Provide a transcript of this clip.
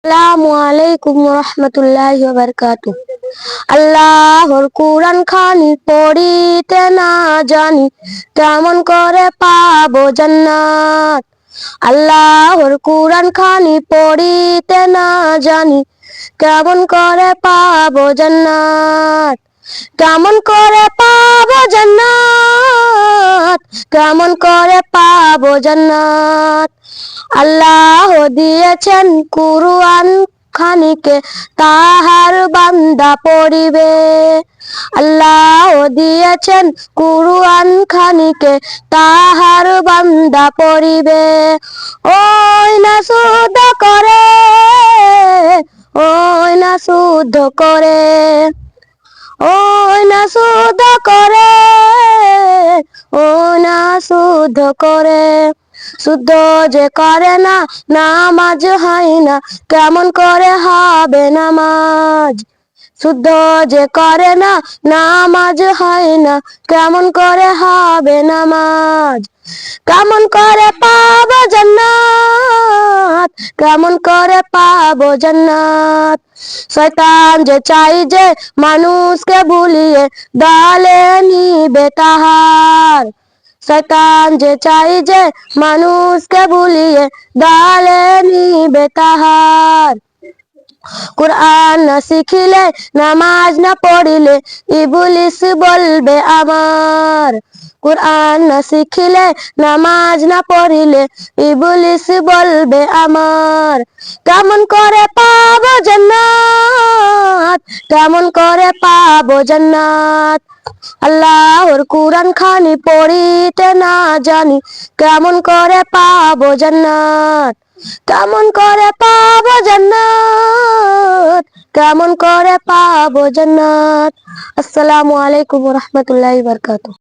আসসালামু আলাইকুম রহমতুল্লাহি ওয়া বারাকাতুহু। আল্লাহর কুরআন খানি পড়িতে না জানি, কেমন করে পাবো জান্নাত। আল্লাহর কুরআন খানি পড়িতে না জানি, কেমন করে পাবো জান্নাত। কেমন করে পাবো জান্নাত, কেমন করে পাবো জান্নাত। আল্লাহ দিয়েছেন কুরআন খানিকে, তাহার বান্দা পড়িবে। আল্লাহ দিয়েছেন কুরআন খানিকে, তাহার বান্দা পড়িবে। ওই না শুদ্ধ করে, ওই না শুদ্ধ করে, ওই না শুদ্ধ করে, ওই না শুদ্ধ করে। শুদ্ধ যে করে না, নামাজ হয় না, কেমন করে হবে নামাজ। শুদ্ধ যে করে না, নামাজ হয় না, কেমন করে হবে নামাজ। কেমন করে পাবো জান্নাত, কেমন করে পাবো জান্নাত। শয়তান যে চাই যে মানুষকে ভুলিয়ে দলে নিবে তাহার। শয়তান যে চাই যে মানুষকে ভুলিয়ে দলে নিবে তাহার। কুরআন না শিখিলে, নামাজ না পড়িলে, ইবলিস বলবে আমার। কুরআন না শিখিলে, নামাজ না পড়িলে, ইবলিস বলবে আমার। কেমন করে পাবো জান্নাত, কেমন করে পাবো জান্নাত। আল্লাহর কুরআন খানি পড়িতে না জানি, কেমন করে পাবো জান্নাত। কেমন করে পাবো জান্নাত, কেমন করে পাবো জান্নাত। আসসালামু আলাইকুম ওয়া রাহমাতুল্লাহি ওয়া বারাকাতুহু।